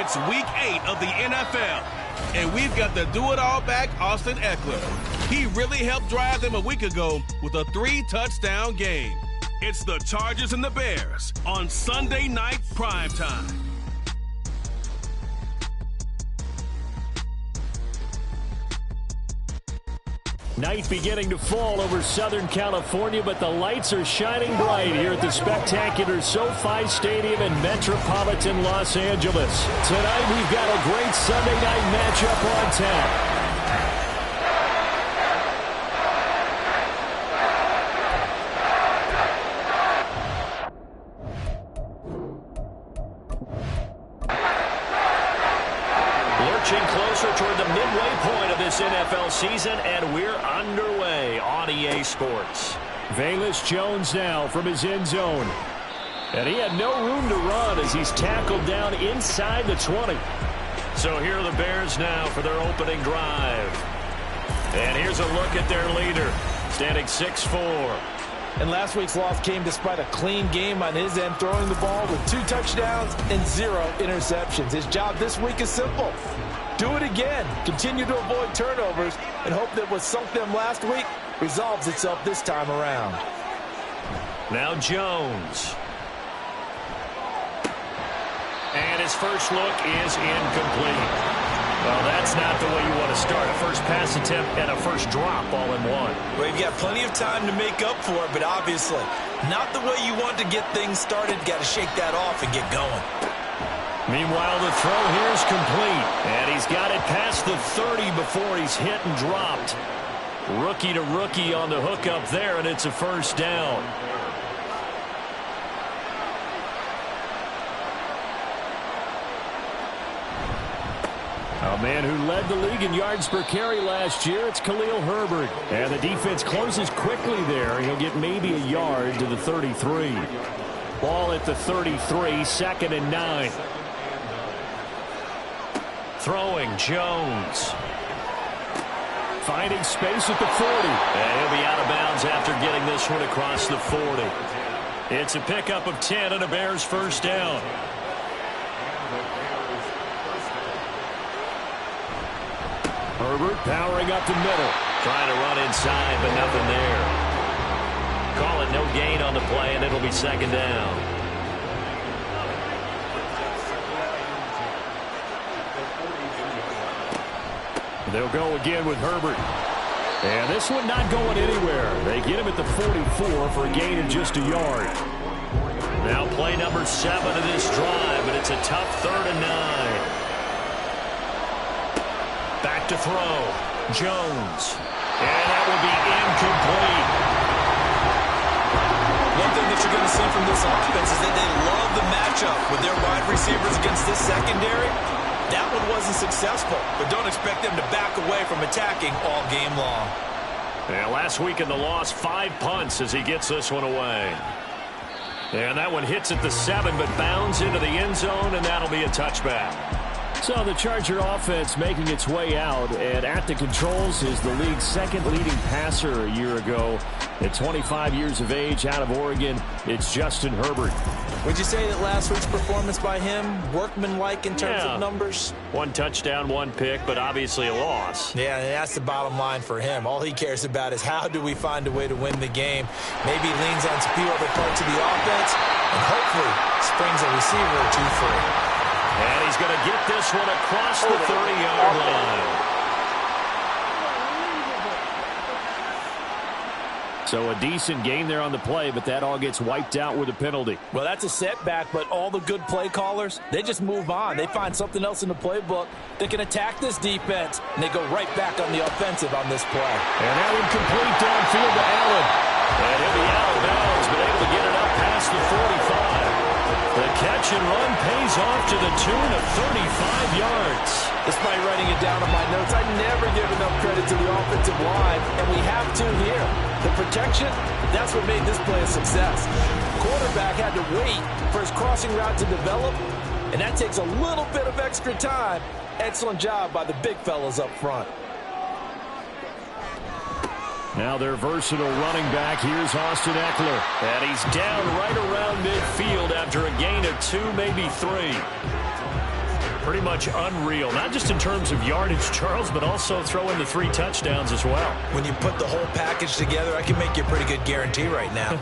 It's Week 8 of the NFL, and we've got the do-it-all back, Austin Ekeler. He really helped drive them a week ago with a 3-touchdown game. It's the Chargers and the Bears on Sunday Night Primetime. Night beginning to fall over Southern California, but the lights are shining bright here at the spectacular SoFi Stadium in metropolitan Los Angeles. Tonight we've got a great Sunday night matchup on tap. Closer toward the midway point of this NFL season, and we're underway on EA Sports. Velus Jones now from his end zone. And he had no room to run as he's tackled down inside the 20. So here are the Bears now for their opening drive. And here's a look at their leader, standing 6'4". And last week's loss came despite a clean game on his end, throwing the ball with 2 touchdowns and 0 interceptions. His job this week is simple. Do it again. Continue to avoid turnovers and hope that what sunk them last week resolves itself this time around. Now Jones. And his first look is incomplete. Well, that's not the way you want to start. A first pass attempt and a first drop all in one. Well, you've got plenty of time to make up for it, but obviously not the way you want to get things started. Got to shake that off and get going. Meanwhile, the throw here is complete, and he's got it past the 30 before he's hit and dropped. Rookie to rookie on the hook up there, and it's a first down. A man who led the league in yards per carry last year, it's Khalil Herbert. And the defense closes quickly there. He'll get maybe a yard to the 33. Ball at the 33, 2nd and 9. Throwing, Jones. Finding space at the 40. And he'll be out of bounds after getting this one across the 40. It's a pickup of 10 and a Bears first down. Herbert powering up the middle. Trying to run inside, but nothing there. Call it no gain on the play, and it'll be 2nd down. They'll go again with Herbert. And this one not going anywhere. They get him at the 44 for a gain of just a yard. Now play number 7 of this drive, but it's a tough 3rd and 9. Back to throw. Jones. And that will be incomplete. One thing that you're going to see from this offense is that they love the matchup with their wide receivers against this secondary. That one wasn't successful, but don't expect them to back away from attacking all game long. Yeah, last week in the loss, 5 punts as he gets this one away. And that one hits at the 7, but bounds into the end zone, and that'll be a touchback. So the Charger offense making its way out, and at the controls is the league's 2nd leading passer a year ago. At 25 years of age, out of Oregon, it's Justin Herbert. Would you say that last week's performance by him, workmanlike in terms of numbers? 1 touchdown, 1 pick, but obviously a loss. Yeah, that's the bottom line for him. All he cares about is how do we find a way to win the game. Maybe leans on a few other parts of the offense, and hopefully springs a receiver or 2 free. And he's going to get this one across the 30-yard line. So a decent gain there on the play, but that all gets wiped out with a penalty. Well, that's a setback, but all the good play callers, they just move on. They find something else in the playbook that can attack this defense, and they go right back on the offensive on this play. And that one complete downfield to Allen. And he'll be out of bounds, but able to get it up past the 45. The catch and run pays off to the tune of 35 yards. Despite writing it down on my notes, I never give enough credit to the offensive line, and we have to here. The protection, that's what made this play a success. Quarterback had to wait for his crossing route to develop, and that takes a little bit of extra time. Excellent job by the big fellas up front. Now their versatile running back, here's Austin Ekeler. And he's down right around midfield after a gain of 2, maybe 3. Pretty much unreal, not just in terms of yardage, Charles, but also throw in the 3 touchdowns as well. When you put the whole package together, I can make you a pretty good guarantee right now.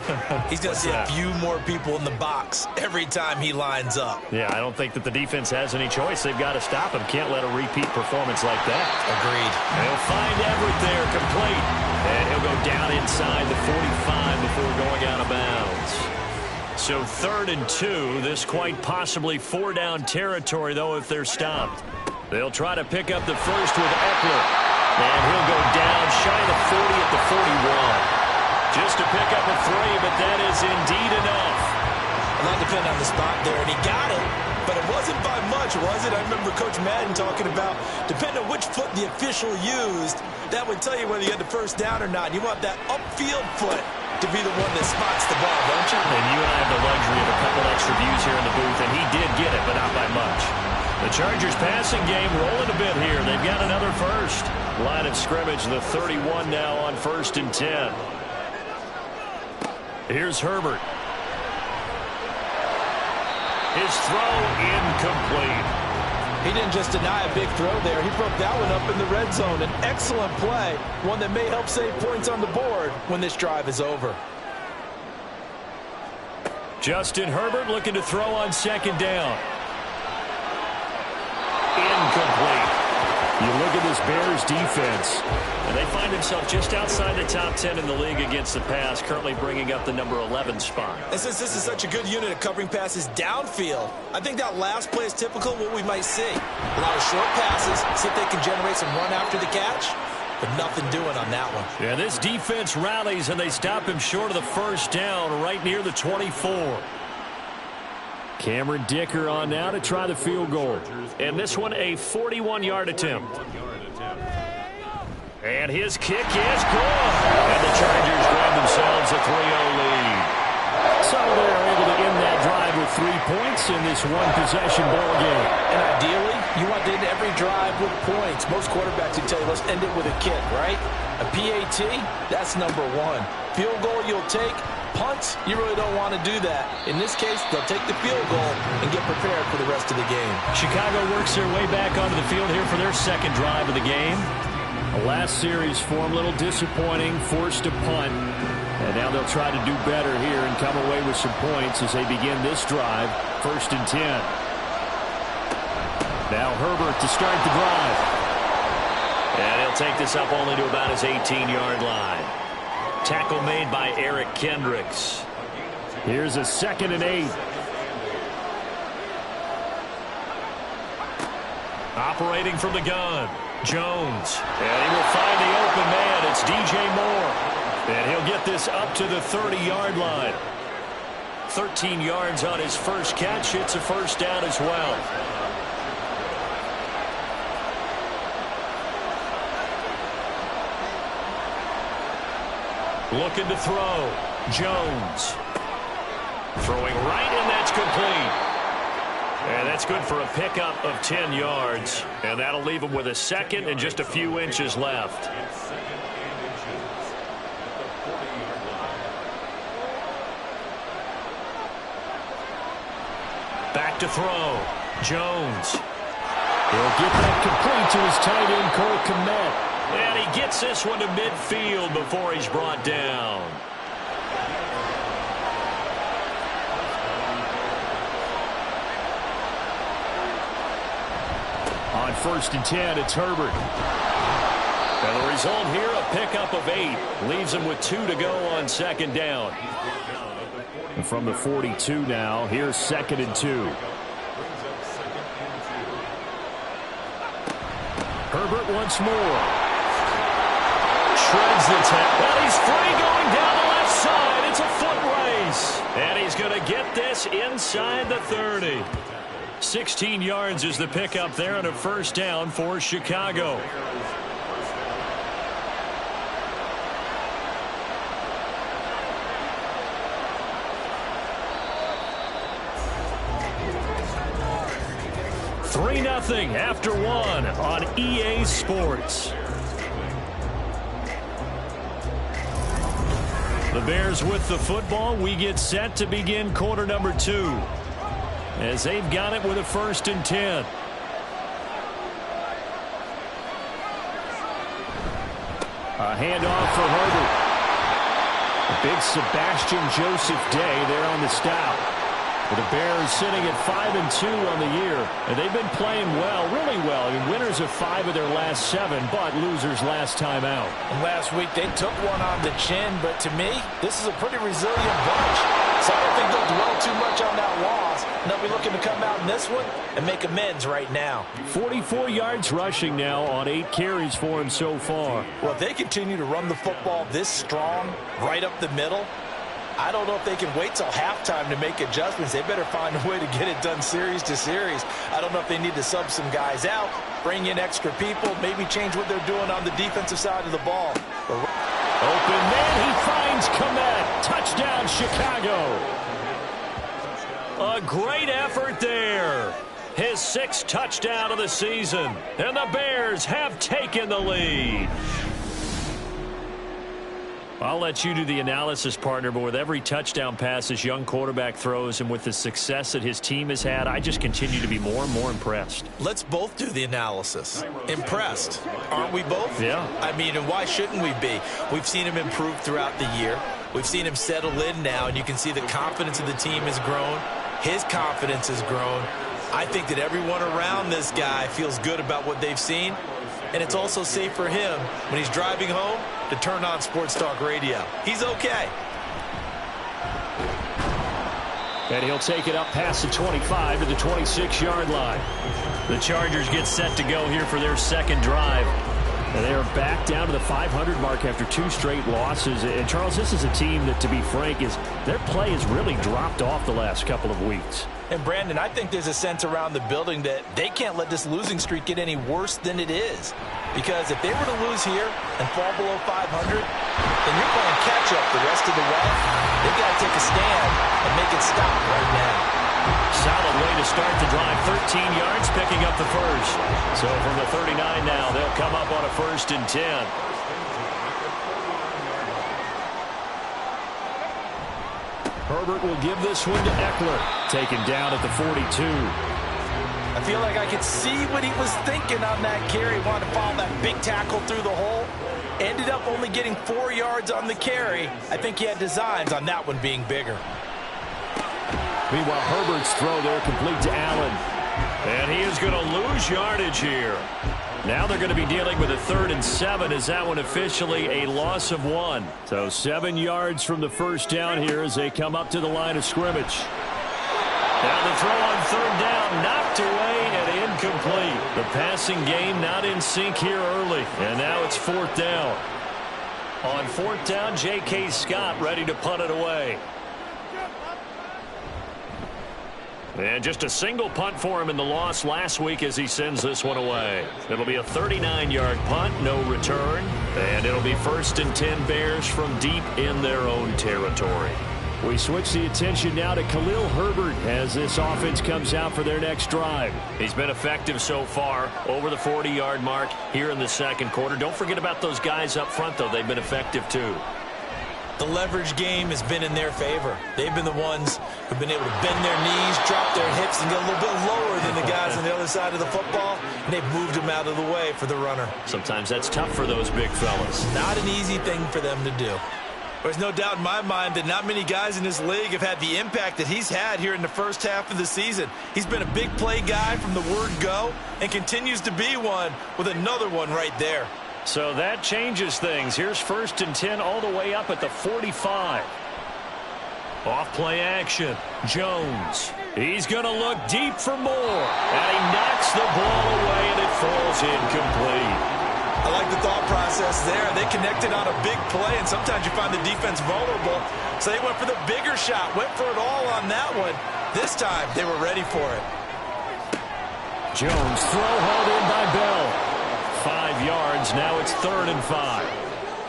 He's going to see a few more people in the box every time he lines up. Yeah, I don't think that the defense has any choice. They've got to stop him. Can't let a repeat performance like that. Agreed. They'll find Everett there, complete. And he'll go down inside the 45 before going out of bounds. So 3rd and 2, this quite possibly 4-down territory, though, if they're stopped. They'll try to pick up the first with Eckler. And he'll go down shy of the 40 at the 41. Just to pick up a 3, but that is indeed enough. A lot depending on the spot there, and he got it. But it wasn't by much, was it? I remember Coach Madden talking about, depending on which foot the official used, that would tell you whether you had the first down or not. You want that upfield foot to be the one that spots the ball, don't you? And you and I have the luxury of a couple extra views here in the booth, and he did get it, but not by much. The Chargers passing game rolling a bit here. They've got another first. Line of scrimmage, the 31 now on 1st and 10. Here's Herbert. His throw incomplete. He didn't just deny a big throw there. He broke that one up in the red zone. An excellent play, one that may help save points on the board when this drive is over. Justin Herbert looking to throw on 2nd down. Incomplete. You look at this Bears defense, and they find themselves just outside the top 10 in the league against the pass, currently bringing up the number 11 spot. And since this is such a good unit of covering passes downfield, I think that last play is typical of what we might see. A lot of short passes, see if they can generate some run after the catch, but nothing doing on that one. Yeah, this defense rallies, and they stop him short of the first down right near the 24. Cameron Dicker on now to try the field goal. And this one a 41-yard attempt. And his kick is good. And the Chargers grab themselves a 3-0 lead. So they're able to end that drive with 3 points in this one-possession ball game. And ideally, you want to end every drive with points. Most quarterbacks would tell you, let's end it with a kick, right? A PAT, that's number 1. Field goal you'll take. Punts, you really don't want to do that. In this case, they'll take the field goal and get prepared for the rest of the game. Chicago works their way back onto the field here for their 2nd drive of the game. The last series for them, a little disappointing, forced a punt. And now they'll try to do better here and come away with some points as they begin this drive, 1st and 10. Now Herbert to start the drive. And he'll take this up only to about his 18-yard line. Tackle made by Eric Kendricks. Here's a 2nd and 8. Operating from the gun, Jones. And he will find the open man. It's DJ Moore. And he'll get this up to the 30-yard line. 13 yards on his first catch. It's a first down as well. Looking to throw. Jones. Throwing right, and that's complete. And that's good for a pickup of 10 yards. And that'll leave him with a 2nd and just a few inches left. Back to throw. Jones. He'll get that complete to his tight end, Cole Kmet. And he gets this one to midfield before he's brought down. On 1st and 10, it's Herbert. And the result here, a pickup of 8. Leaves him with 2 to go on 2nd down. And from the 42 now, here's 2nd and 2. Herbert once more. Shreds the tackle. Well, he's free going down the left side. It's a foot race. And he's going to get this inside the 30. 16 yards is the pickup there on a first down for Chicago. Nothing after 1 on EA Sports. The Bears with the football. We get set to begin quarter number 2. As they've got it with a 1st and 10. A handoff for Herbert. A big Sebastian Joseph Day there on the stop. The Bears sitting at 5-2 on the year. And they've been playing well, really well. I mean, winners of 5 of their last 7, but losers last time out. And last week they took one on the chin, but to me, this is a pretty resilient bunch. So I don't think they'll dwell too much on that loss. And they'll be looking to come out in this one and make amends right now. 44 yards rushing now on 8 carries for him so far. Well, if they continue to run the football this strong, right up the middle, I don't know if they can wait till halftime to make adjustments. They better find a way to get it done series to series. I don't know if they need to sub some guys out, bring in extra people, maybe change what they're doing on the defensive side of the ball. Open man, he finds Kmet. Touchdown, Chicago. A great effort there. His 6th touchdown of the season. And the Bears have taken the lead. I'll let you do the analysis, partner, but with every touchdown pass this young quarterback throws and with the success that his team has had, I just continue to be more and more impressed. Let's both do the analysis. Impressed, aren't we both? Yeah. I mean, and why shouldn't we be? We've seen him improve throughout the year. We've seen him settle in now, and you can see the confidence of the team has grown. His confidence has grown. I think that everyone around this guy feels good about what they've seen. And it's also safe for him when he's driving home to turn on Sports Talk Radio. He's okay. And he'll take it up past the 25 to the 26-yard line. The Chargers get set to go here for their 2nd drive. And they are back down to the 500 mark after 2 straight losses. And, Charles, this is a team that, to be frank, their play has really dropped off the last couple of weeks. And, Brandon, I think there's a sense around the building that they can't let this losing streak get any worse than it is. Because if they were to lose here and fall below 500, then you're playing catch-up the rest of the way. They've got to take a stand and make it stop right now. Solid way to start the drive. 13 yards, picking up the first. So from the 39 now, they'll come up on a 1st and 10. Herbert will give this one to Eckler. Taken down at the 42. I feel like I could see what he was thinking on that carry. Wanted to follow that big tackle through the hole. Ended up only getting 4 yards on the carry. I think he had designs on that one being bigger. Meanwhile, Herbert's throw there complete to Allen. And he is going to lose yardage here. Now they're going to be dealing with a 3rd and 7 as that one officially a loss of 1. So 7 yards from the first down here as they come up to the line of scrimmage. Now the throw on 3rd down, knocked away and incomplete. The passing game not in sync here early. And now it's 4th down. On 4th down, J.K. Scott ready to punt it away. And just a single punt for him in the loss last week as he sends this one away. It'll be a 39-yard punt, no return. And it'll be 1st and 10 Bears from deep in their own territory. We switch the attention now to Khalil Herbert as this offense comes out for their next drive. He's been effective so far, over the 40-yard mark here in the 2nd quarter. Don't forget about those guys up front, though. They've been effective, too. The leverage game has been in their favor. They've been the ones who've been able to bend their knees, drop their hips, and get a little bit lower than the guys on the other side of the football, and they've moved them out of the way for the runner. Sometimes that's tough for those big fellas. Not an easy thing for them to do. There's no doubt in my mind that not many guys in this league have had the impact that he's had here in the first half of the season. He's been a big play guy from the word go and continues to be one with another one right there. So that changes things. Here's 1st and 10 all the way up at the 45. Off play action. Jones. He's going to look deep for more. And he knocks the ball away and it falls incomplete. I like the thought process there. They connected on a big play, and sometimes you find the defense vulnerable. So they went for the bigger shot, went for it all on that one. This time, they were ready for it. Jones, throw hauled in by Bell. 5 yards, now it's 3rd and 5.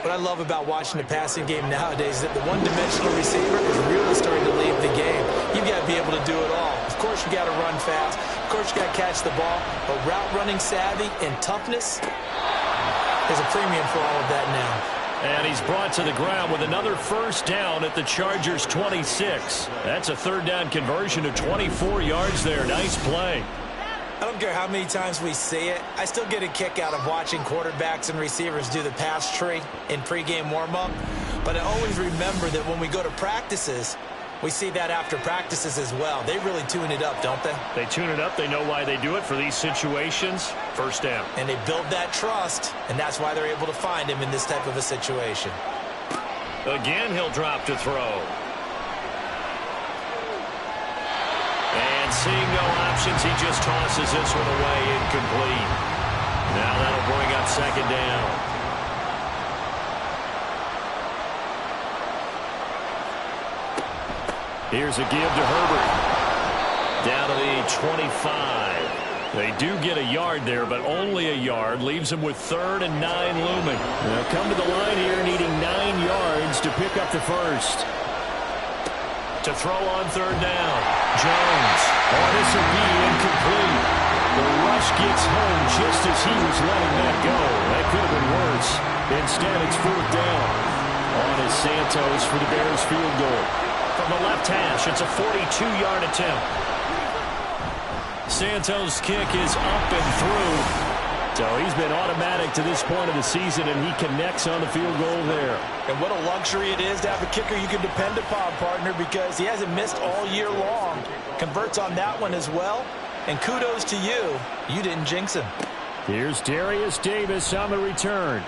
What I love about watching the passing game nowadays is that the one-dimensional receiver is really starting to leave the game. You've got to be able to do it all. Of course, you got to run fast. Of course, you got to catch the ball. But route running savvy and toughness, there's a premium for all of that now. And he's brought to the ground with another 1st down at the Chargers' 26. That's a 3rd down conversion of 24 yards there. Nice play. I don't care how many times we see it. I still get a kick out of watching quarterbacks and receivers do the pass tree in pregame warm-up. But I always remember that when we go to practices, we see that after practices as well. They really tune it up, don't they? They tune it up. They know why they do it for these situations. First down. And they build that trust, and that's why they're able to find him in this type of a situation. Again, he'll drop to throw. And seeing no options, he just tosses this one away, incomplete. Now that'll bring up second down. Here's a give to Herbert. Down to the 25. They do get a yard there, but only a yard. Leaves them with 3rd and 9 looming. They'll come to the line here needing 9 yards to pick up the first. To throw on 3rd down. Jones. Oh, this will be incomplete. The rush gets home just as he was letting that go. That could have been worse. Instead, it's 4th down. On is Santos for the Bears field goal. From the left hash, it's a 42-yard attempt. Santos' kick is up and through. So he's been automatic to this point of the season, and he connects on the field goal there. And what a luxury it is to have a kicker you can depend upon, partner, because he hasn't missed all year long. Converts on that one as well. And kudos to you. You didn't jinx him. Here's Darius Davis on the return.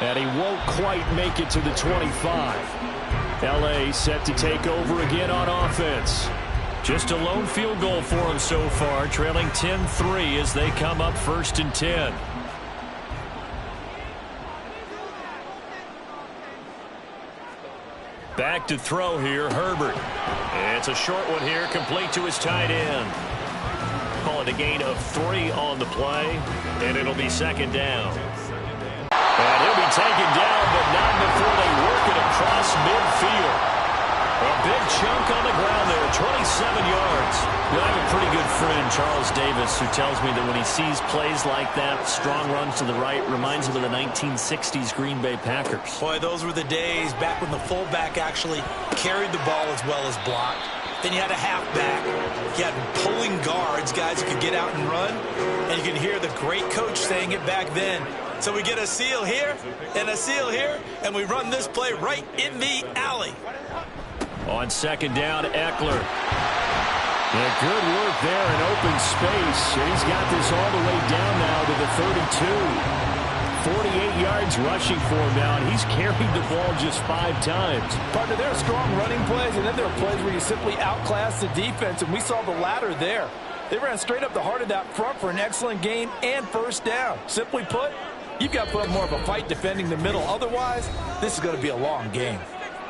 And he won't quite make it to the 25. L.A. set to take over again on offense. Just a lone field goal for him so far, trailing 10-3 as they come up 1st and 10. Back to throw here, Herbert. It's a short one here, complete to his tight end. Call it a gain of 3 on the play, and it'll be 2nd down. And he'll be taken down, but not before they work it across midfield. A big chunk on the ground there, 27 yards. I have a pretty good friend, Charles Davis, who tells me that when he sees plays like that, strong runs to the right, reminds him of the 1960s Green Bay Packers. Boy, those were the days back when the fullback actually carried the ball as well as blocked. Then you had a halfback. You had pulling guards, guys who could get out and run. And you can hear the great coach saying it back then. So we get a seal here and a seal here, and we run this play right in the alley. On 2nd down, Eckler. Yeah, good work there in open space. He's got this all the way down now to the 32. 48 yards rushing for him now, and he's carried the ball just 5 times. Partner, there are strong running plays, and then there are plays where you simply outclass the defense, and we saw the latter there. They ran straight up the heart of that front for an excellent gain and 1st down. Simply put, you've got to put up more of a fight defending the middle. Otherwise, this is going to be a long game.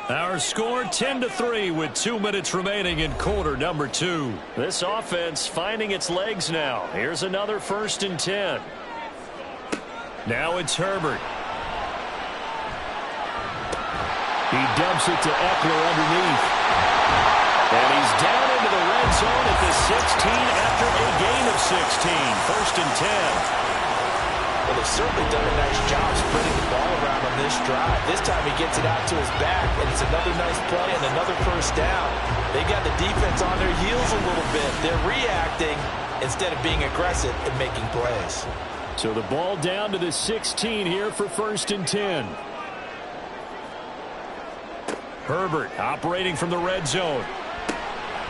Our score 10-3 with 2 minutes remaining in quarter number 2. This offense finding its legs now. Here's another 1st and 10. Now it's Herbert. He dumps it to Eckler underneath. And he's down into the red zone at the 16 after a gain of 16. 1st and 10. Well, they've certainly done a nice job spreading the ball around on this drive. This time he gets it out to his back, and it's another nice play and another 1st down. They've got the defense on their heels a little bit. They're reacting instead of being aggressive and making plays. So the ball down to the 16 here for 1st and 10. Herbert operating from the red zone.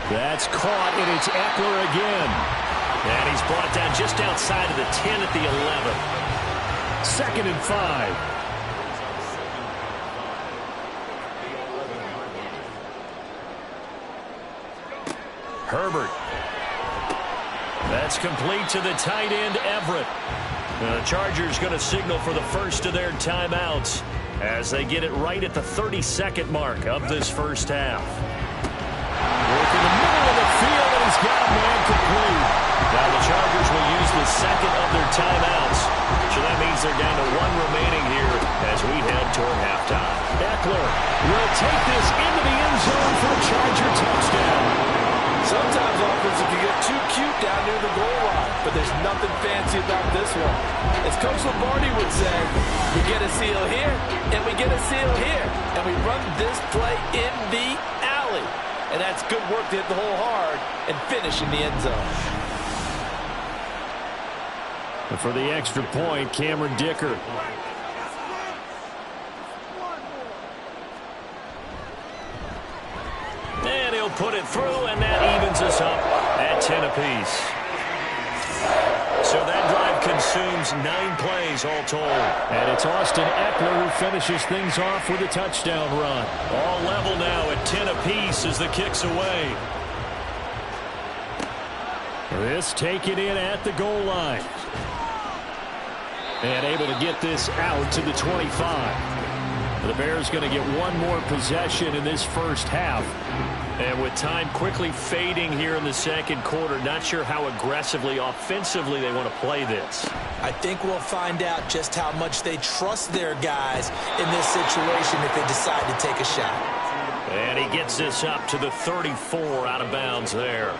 That's caught, and it's Eckler again. And he's brought down just outside of the 10 at the 11. 2nd and 5. Herbert. That's complete to the tight end, Everett. The Chargers going to signal for the first of their timeouts as they get it right at the 32nd mark of this first half. Work in the middle of the field, and he's got a man complete. Now the Chargers will use the 2nd of their timeouts. So that means they're down to 1 remaining here as we head toward halftime. Eckler will take this into the end zone for a Charger touchdown. Sometimes offenses can get too cute down near the goal line, but there's nothing fancy about this one. As Coach Lombardi would say, we get a seal here, and we get a seal here, and we run this play in the alley. And that's good work to hit the hole hard and finish in the end zone. And for the extra point, Cameron Dicker. And he'll put it through, and that evens us up at 10 apiece. So that drive consumes 9 plays all told. And it's Austin Ekeler who finishes things off with a touchdown run. All level now at 10 apiece as the kick's away. This taken in at the goal line. And able to get this out to the 25. The Bears going to get one more possession in this first half. And with time quickly fading here in the second quarter, not sure how aggressively, offensively they want to play this. I think we'll find out just how much they trust their guys in this situation if they decide to take a shot. And he gets this up to the 34 out of bounds there.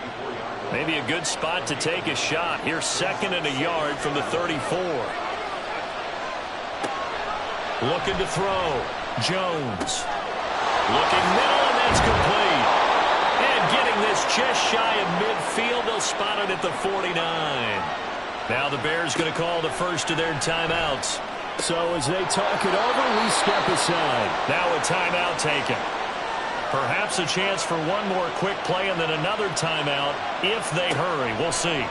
Maybe a good spot to take a shot. Here's 2nd and a yard from the 34. Looking to throw. Jones. Looking middle, and that's complete. And getting this just shy of midfield, they'll spot it at the 49. Now the Bears going to call the first of their timeouts. So as they talk it over, we step aside. Now a timeout taken. Perhaps a chance for one more quick play and then another timeout if they hurry. We'll see.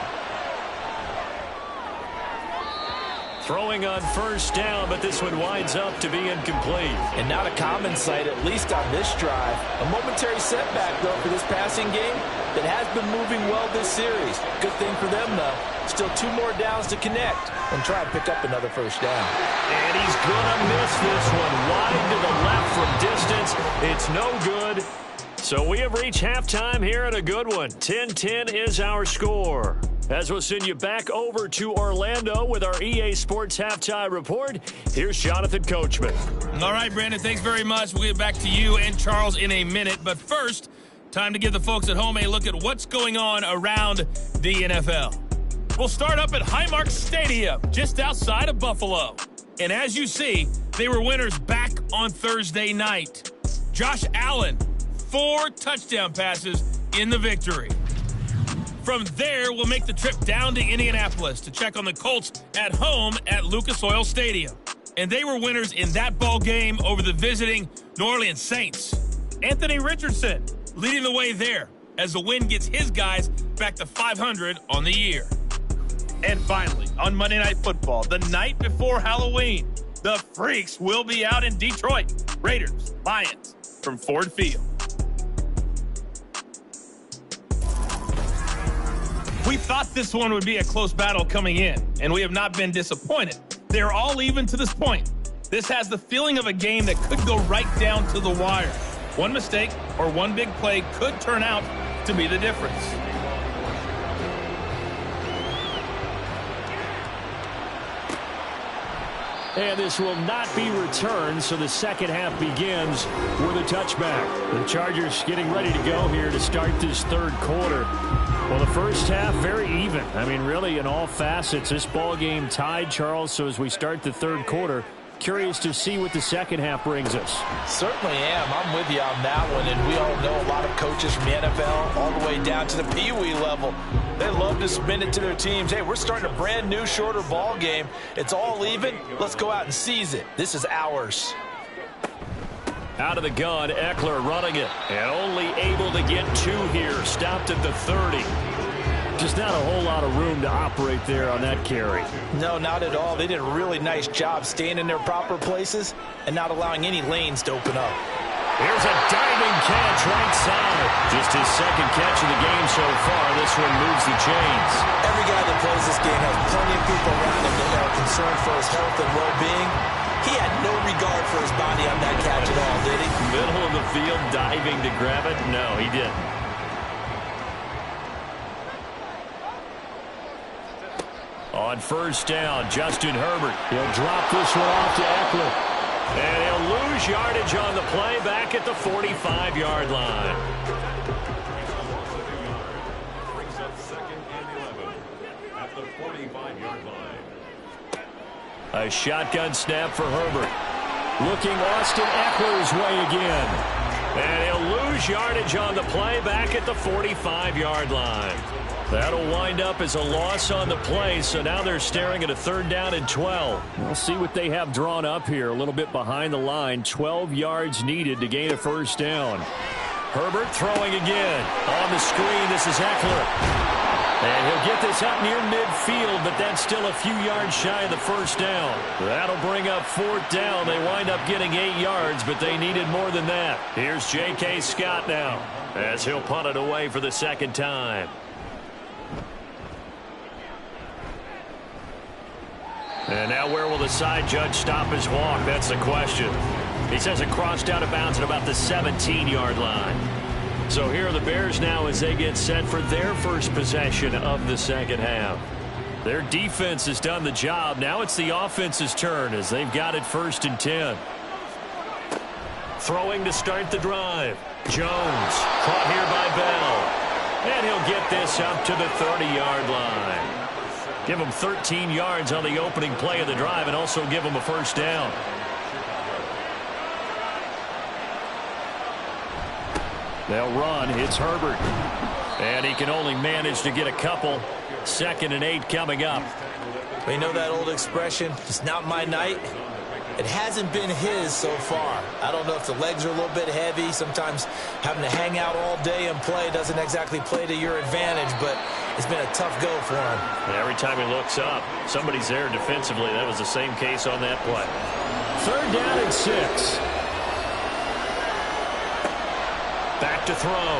Throwing on first down, but this one winds up to be incomplete. And not a common sight, at least on this drive. A momentary setback, though, for this passing game that has been moving well this series. Good thing for them, though. Still 2 more downs to connect and try and pick up another first down. And he's going to miss this one wide to the left from distance. It's no good. So we have reached halftime here at a good one. 10-10 is our score. As we'll send you back over to Orlando with our EA Sports Halftime Report, here's Jonathan Coachman. All right, Brandon, thanks very much. We'll get back to you and Charles in a minute. But first, time to give the folks at home a look at what's going on around the NFL. We'll start up at Highmark Stadium, just outside of Buffalo. And as you see, they were winners back on Thursday night. Josh Allen, 4 touchdown passes in the victory. From there, we'll make the trip down to Indianapolis to check on the Colts at home at Lucas Oil Stadium. And they were winners in that ball game over the visiting New Orleans Saints. Anthony Richardson leading the way there as the win gets his guys back to 500 on the year. And finally, on Monday Night Football, the night before Halloween, the Freaks will be out in Detroit. Raiders, Lions from Ford Field. We thought this one would be a close battle coming in, and we have not been disappointed. They're all even to this point. This has the feeling of a game that could go right down to the wire. One mistake or one big play could turn out to be the difference. And this will not be returned, so the second half begins with a touchback. The Chargers getting ready to go here to start this third quarter. Well, the first half, very even. I mean, really, in all facets, this ball game tied, Charles. So as we start the third quarter, curious to see what the second half brings us. Certainly am. I'm with you on that one. And we all know a lot of coaches from the NFL all the way down to the Pee Wee level. They love to spin it to their teams. Hey, we're starting a brand new, shorter ball game. It's all even. Let's go out and seize it. This is ours. Out of the gun, Ekeler running it. And only able to get 2 here. Stopped at the 30. Just not a whole lot of room to operate there on that carry. No, not at all. They did a really nice job staying in their proper places and not allowing any lanes to open up. Here's a diving catch right side. Just his second catch of the game so far. This one moves the chains. Every guy that plays this game has plenty of people around him that are concerned for his health and well-being. He had no regard for his body on that catch at all, did he? Middle of the field, diving to grab it? No, he didn't. On first down, Justin Herbert. He'll drop this one off to Ekeler. And he'll lose yardage on the play back at the 45-yard line. Brings up 2nd and 11 at the 45-yard line. A shotgun snap for Herbert. Looking Austin Ekeler's way again. And he'll lose yardage on the play back at the 45-yard line. That'll wind up as a loss on the play, so now they're staring at a 3rd down and 12. We'll see what they have drawn up here, a little bit behind the line. 12 yards needed to gain a 1st down. Herbert throwing again. On the screen, this is Eckler. And he'll get this up near midfield, but that's still a few yards shy of the 1st down. That'll bring up 4th down. They wind up getting 8 yards, but they needed more than that. Here's J.K. Scott now, as he'll punt it away for the 2nd time. And now where will the side judge stop his walk? That's the question. He says it crossed out of bounds at about the 17-yard line. So here are the Bears now as they get set for their first possession of the 2nd half. Their defense has done the job. Now it's the offense's turn as they've got it 1st and 10. Throwing to start the drive. Jones caught here by Bell. And he'll get this up to the 30-yard line. Give him 13 yards on the opening play of the drive and also give him a 1st down. They'll run. It's Herbert. And he can only manage to get a couple. 2nd and 8 coming up. We know that old expression, it's not my night. It hasn't been his so far. I don't know if the legs are a little bit heavy. Sometimes having to hang out all day and play doesn't exactly play to your advantage, but it's been a tough go for him. Every time he looks up, somebody's there defensively. That was the same case on that play. 3rd down and 6. Back to throw.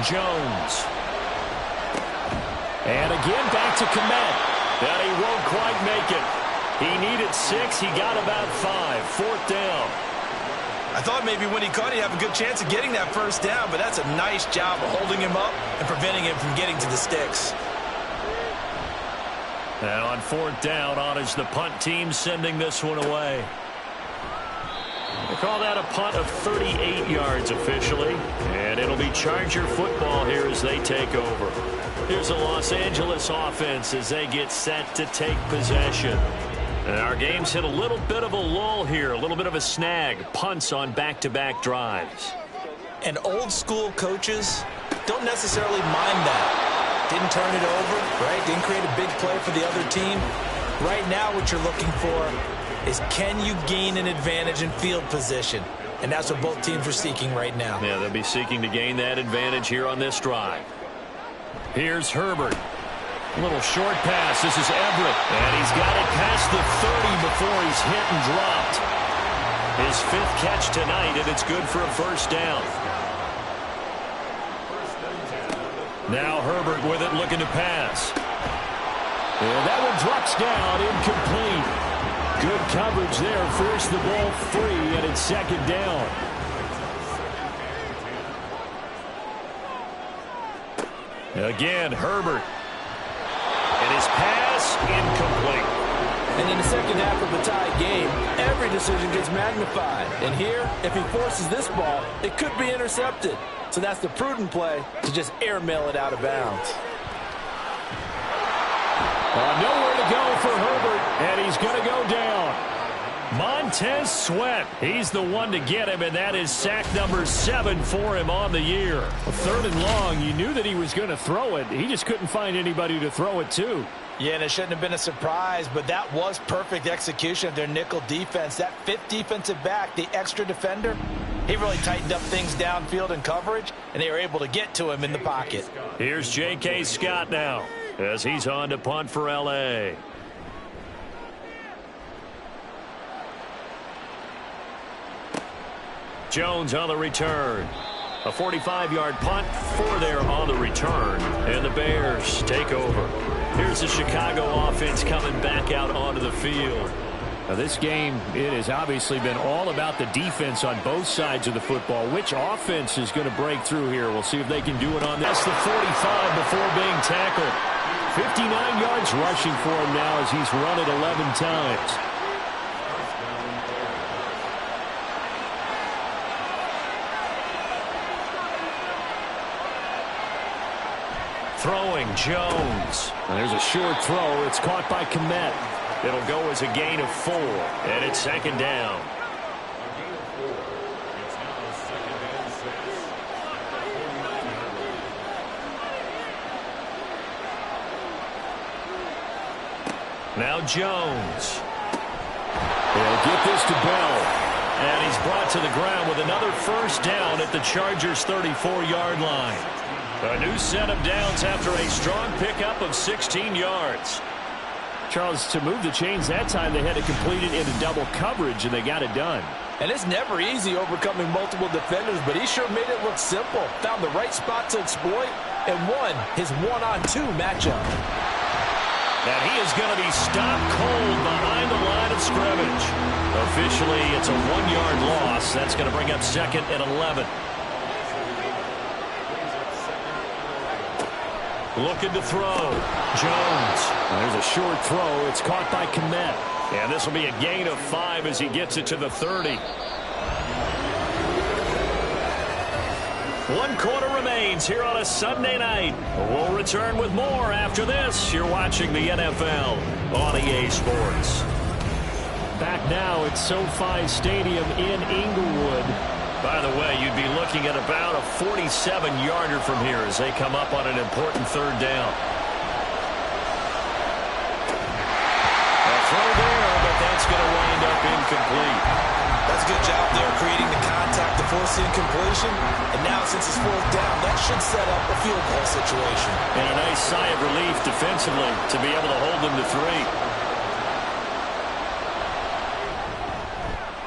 Jones. And again back to Kmet. And he won't quite make it. He needed 6. He got about 5. 4th down. I thought maybe when he caught it, he'd have a good chance of getting that 1st down, but that's a nice job of holding him up and preventing him from getting to the sticks. And on 4th down, on is the punt team sending this one away. They call that a punt of 38 yards officially. And it'll be Charger football here as they take over. Here's the Los Angeles offense as they get set to take possession. And our game's hit a little bit of a lull here, a little bit of a snag. Punts on back-to-back drives. And old-school coaches don't necessarily mind that. Didn't turn it over, right? Didn't create a big play for the other team. Right now what you're looking for is can you gain an advantage in field position? And that's what both teams are seeking right now. Yeah, they'll be seeking to gain that advantage here on this drive. Here's Herbert. A little short pass. This is Everett. And he's got it past the 30 before he's hit and dropped. His 5th catch tonight, and it's good for a 1st down. Now Herbert with it, looking to pass. And that one drops down, incomplete. Good coverage there, forced the ball free, and it's 2nd down. Again, Herbert. And his pass, incomplete. And in the 2nd half of the tie game, every decision gets magnified. And here, if he forces this ball, it could be intercepted. So that's the prudent play to just airmail it out of bounds. Nowhere to go for Herbert, and he's going to go down. Montez Sweat, he's the one to get him, and that is sack number 7 for him on the year. 3rd and long, you knew that he was going to throw it. He just couldn't find anybody to throw it to. Yeah, and it shouldn't have been a surprise, but that was perfect execution of their nickel defense. That 5th defensive back, the extra defender, he really tightened up things downfield in coverage, and they were able to get to him in the pocket. Here's J.K. Scott now, as he's on to punt for L.A. Jones on the return. A 45-yard punt for there on the return. And the Bears take over. Here's the Chicago offense coming back out onto the field. Now this game, it has obviously been all about the defense on both sides of the football. Which offense is going to break through here? We'll see if they can do it on this. The 45 before being tackled. 59 yards rushing for him now as he's run it 11 times. Throwing, Jones. And there's a short throw. It's caught by Kmet. It'll go as a gain of 4, and it's 2nd down. Now Jones. He'll get this to Bell. And he's brought to the ground with another first down at the Chargers' 34-yard line. A new set of downs after a strong pickup of 16 yards. Charles, to move the chains that time, they had to complete it into double coverage, and they got it done. And it's never easy overcoming multiple defenders, but he sure made it look simple. Found the right spot to exploit and won his one-on-two matchup. And he is going to be stopped cold behind the line of scrimmage. Officially, it's a 1-yard loss. That's going to bring up 2nd and 11. Looking to throw. Jones. There's a short throw. It's caught by Kmet. And this will be a gain of 5 as he gets it to the 30. 1 quarter remains here on a Sunday night. We'll return with more after this. You're watching the NFL on EA Sports. Back now at SoFi Stadium in Inglewood. By the way, you'd be looking at about a 47-yarder from here as they come up on an important 3rd down. A throw there, but that's going to wind up incomplete. That's a good job there, creating the contact to force the incompletion. And now, since it's 4th down, that should set up a field goal situation. And a nice sigh of relief defensively to be able to hold them to 3.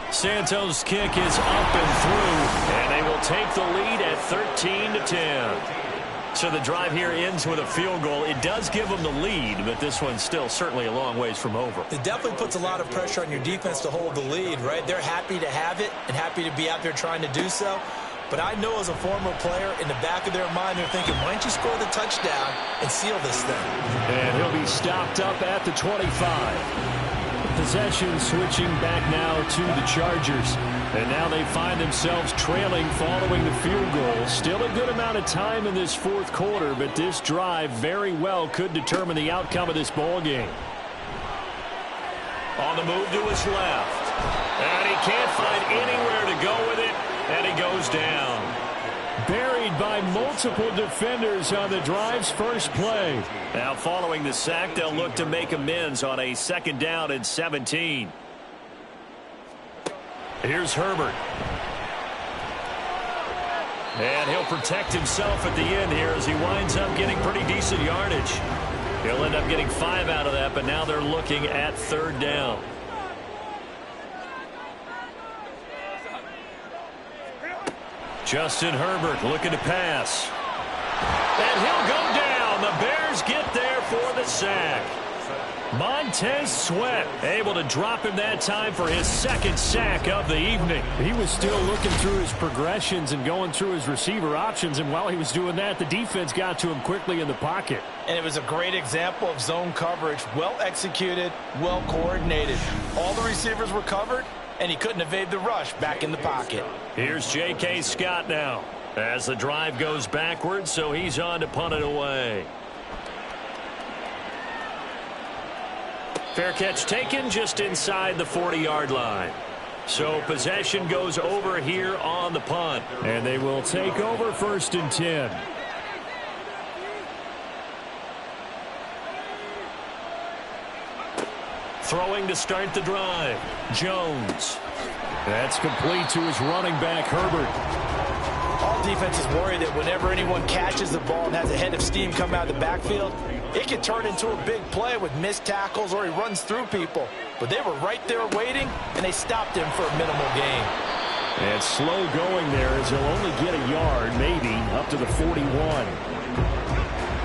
Santos' kick is up and through, and they will take the lead at 13-10. So the drive here ends with a field goal. It does give them the lead, but this one's still certainly a long ways from over. It definitely puts a lot of pressure on your defense to hold the lead, right? They're happy to have it and happy to be out there trying to do so. But I know as a former player, in the back of their mind, they're thinking, why don't you score the touchdown and seal this thing? And he'll be stopped up at the 25. Possession switching back now to the Chargers. And now they find themselves trailing following the field goal. Still a good amount of time in this 4th quarter, but this drive very well could determine the outcome of this ball game. On the move to his left. And he can't find anywhere to go with it, and he goes down. Buried by multiple defenders on the drive's first play. Now following the sack, they'll look to make amends on a 2nd down and 17. Here's Herbert. And he'll protect himself at the end here as he winds up getting pretty decent yardage. He'll end up getting 5 out of that, but now they're looking at 3rd down. Justin Herbert looking to pass. And he'll go down. The Bears get there for the sack. Montez Sweat able to drop him that time for his 2nd sack of the evening. He was still looking through his progressions and going through his receiver options, and while he was doing that, the defense got to him quickly in the pocket. And it was a great example of zone coverage, well executed, well coordinated. All the receivers were covered, and he couldn't evade the rush back in the pocket. Here's J.K. Scott now as the drive goes backwards, so he's on to punt it away. Fair catch taken just inside the 40-yard line. So possession goes over here on the punt. And they will take over 1st and 10. Throwing to start the drive. Jones. That's complete to his running back, Herbert. All defenses worry that whenever anyone catches the ball and has a head of steam come out of the backfield, it can turn into a big play with missed tackles or he runs through people. But they were right there waiting, and they stopped him for a minimal gain. And slow going there as he'll only get a yard, maybe, up to the 41.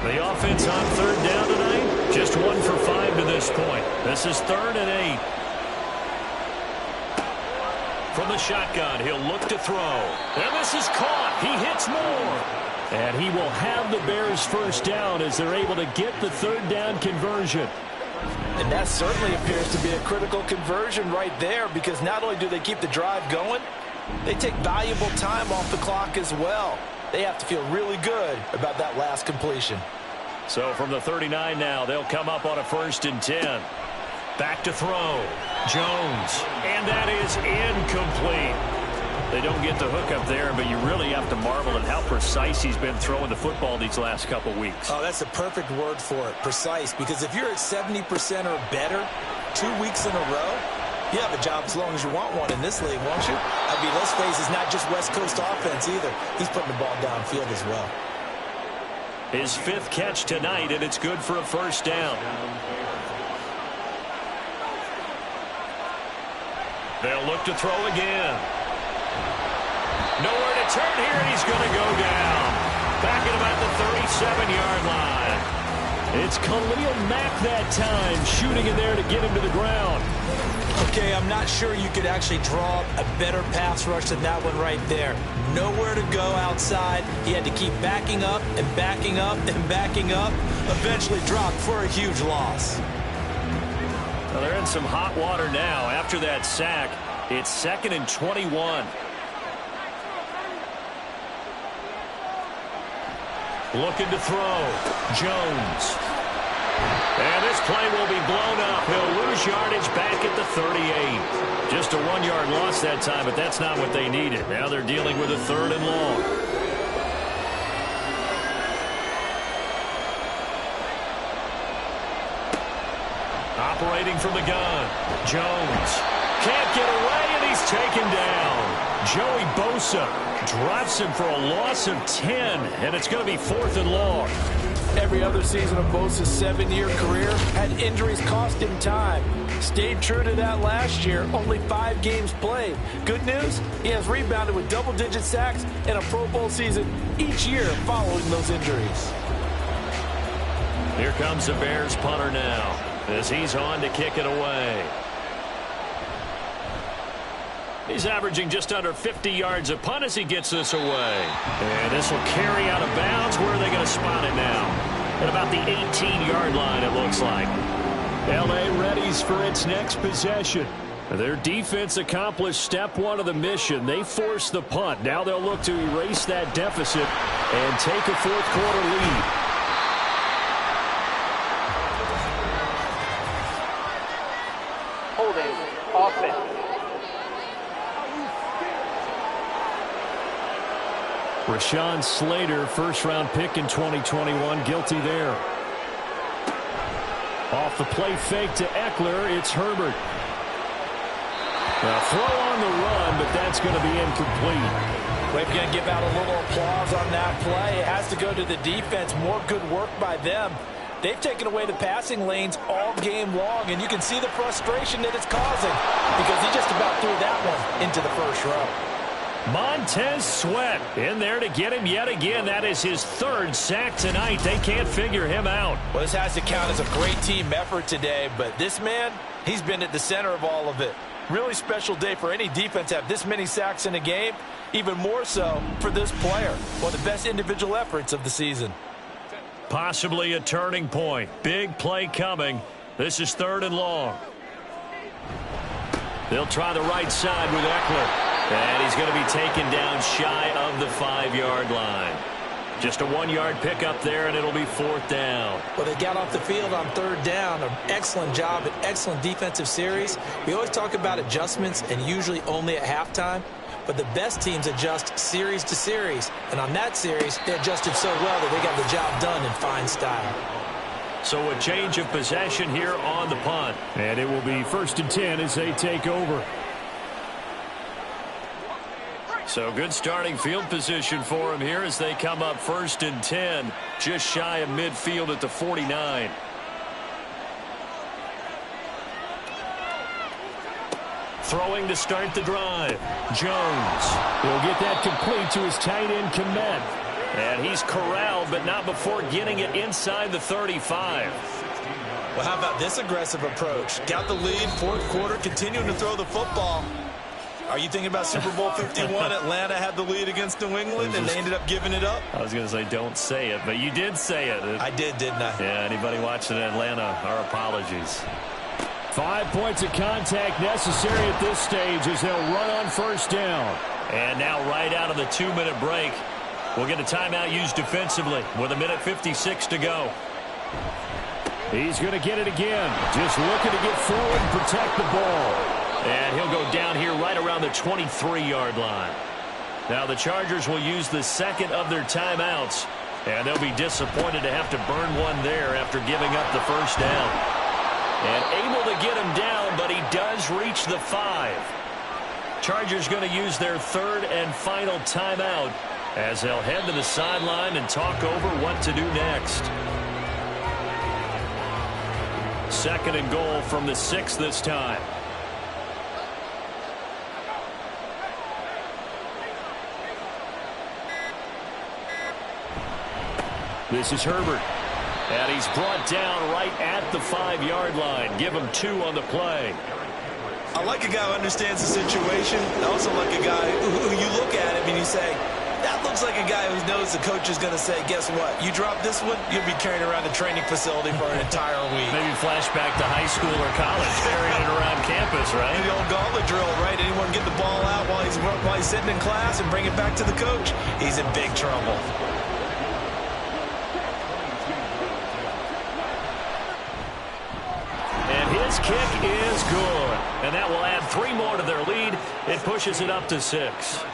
The offense on 3rd down tonight, just 1 for 5 to this point. This is 3rd and 8. From the shotgun, he'll look to throw. And this is caught. He hits Moore. And he will have the Bears' first down as they're able to get the 3rd down conversion. And that certainly appears to be a critical conversion right there, because not only do they keep the drive going, they take valuable time off the clock as well. They have to feel really good about that last completion. So from the 39 now, they'll come up on a 1st and 10. Back to throw. Jones. And that is incomplete. They don't get the hook up there, but you really have to marvel at how precise he's been throwing the football these last couple weeks. Oh, that's a perfect word for it, precise, because if you're at 70% or better 2 weeks in a row, you have a job as long as you want one in this league, won't you? I mean, let's face it, it's not just West Coast offense either. He's putting the ball downfield as well. His 5th catch tonight, and it's good for a first down. They'll look to throw again. Nowhere to turn here, and he's going to go down. Back at about the 37-yard line. It's Khalil Mack that time, shooting in there to get him to the ground. Okay, I'm not sure you could actually draw a better pass rush than that one right there. Nowhere to go outside. He had to keep backing up and backing up and backing up. Eventually dropped for a huge loss. Well, they're in some hot water now. After that sack, it's 2nd and 21. Looking to throw. Jones. And this play will be blown up. He'll lose yardage back at the 38. Just a 1-yard loss that time, but that's not what they needed. Now they're dealing with a 3rd and long. Operating from the gun. Jones can't get away, and he's taken down. Joey Bosa drops him for a loss of 10, and it's going to be 4th and long. Every other season of Bosa's 7-year career had injuries cost him time. Stayed true to that last year, only 5 games played. Good news, he has rebounded with double-digit sacks in a Pro Bowl season each year following those injuries. Here comes the Bears punter now, as he's on to kick it away. He's averaging just under 50 yards a punt as he gets this away. And this will carry out of bounds. Where are they going to spot it now? At about the 18-yard line, it looks like. L.A. readies for its next possession. Their defense accomplished step 1 of the mission. They forced the punt. Now they'll look to erase that deficit and take a 4th-quarter lead. Holding offense. Rashawn Slater, first-round pick in 2021, guilty there. Off the play fake to Eckler, it's Herbert. Now throw on the run, but that's going to be incomplete. We're going to give out a little applause on that play. It has to go to the defense. More good work by them. They've taken away the passing lanes all game long, and you can see the frustration that it's causing because he just about threw that one into the first row. Montez Sweat in there to get him yet again. That is his 3rd sack tonight. They can't figure him out. Well, this has to count as a great team effort today, but this man, he's been at the center of all of it. Really special day for any defense to have this many sacks in a game. Even more so for this player. One of the best individual efforts of the season. Possibly a turning point. Big play coming. This is 3rd and long. They'll try the right side with Eckler. And he's going to be taken down shy of the 5-yard line. Just a 1-yard pickup there, and it'll be 4th down. Well, they got off the field on 3rd down. An excellent job, an excellent defensive series. We always talk about adjustments and usually only at halftime. But the best teams adjust series to series. And on that series, they adjusted so well that they got the job done in fine style. So a change of possession here on the punt. And it will be 1st and 10 as they take over. So good starting field position for him here as they come up 1st and 10, just shy of midfield at the 49. Throwing to start the drive. Jones. He'll get that complete to his tight end, Kmet. And he's corralled, but not before getting it inside the 35. Well, how about this aggressive approach? Got the lead, 4th quarter, continuing to throw the football. Are you thinking about Super Bowl 51? Atlanta had the lead against New England, and they ended up giving it up? I was going to say don't say it, but you did say it. I did, didn't I? Yeah, anybody watching Atlanta, our apologies. 5 points of contact necessary at this stage as they'll run on 1st down. And now right out of the 2-minute break, we'll get a timeout used defensively with 1:56 to go. He's going to get it again. Just looking to get forward and protect the ball. And he'll go down here right around the 23-yard line. Now the Chargers will use the second of their timeouts, and they'll be disappointed to have to burn one there after giving up the first down. And able to get him down, but he does reach the 5. Chargers going to use their third and final timeout as they'll head to the sideline and talk over what to do next. Second and goal from the 6 this time. This is Herbert. And he's brought down right at the 5-yard line. Give him 2 on the play. I like a guy who understands the situation. I also like a guy who you look at him and you say, that looks like a guy who knows the coach is going to say, guess what? You drop this one, you'll be carrying around the training facility for an entire week. Maybe flashback to high school or college, carrying it around campus, right? The old gauntlet drill, right? Anyone get the ball out while he's sitting in class and bring it back to the coach? He's in big trouble. And his kick is good. And that will add 3 more to their lead. It pushes it up to 6.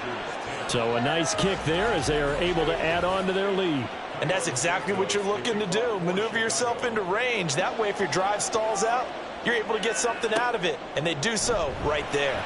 So a nice kick there as they are able to add on to their lead. And that's exactly what you're looking to do. Maneuver yourself into range. That way, if your drive stalls out, you're able to get something out of it. And they do so right there.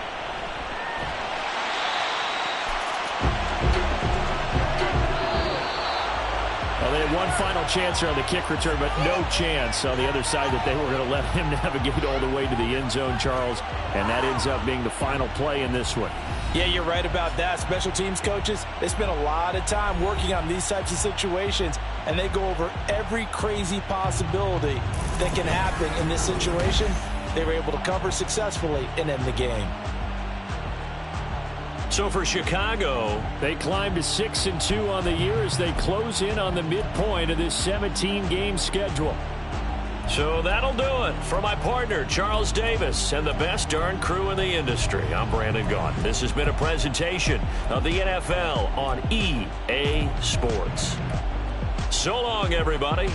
Well, they had one final chance here on the kick return, but no chance on the other side that they were going to let him navigate all the way to the end zone, Charles. And that ends up being the final play in this one. Yeah, you're right about that. Special teams coaches, they spend a lot of time working on these types of situations, and they go over every crazy possibility that can happen in this situation. They were able to cover successfully and end the game. So for Chicago, they climb to 6-2 on the year as they close in on the midpoint of this 17-game schedule. So that'll do it. For my partner, Charles Davis, and the best darn crew in the industry, I'm Brandon Gaudin. This has been a presentation of the NFL on EA Sports. So long, everybody.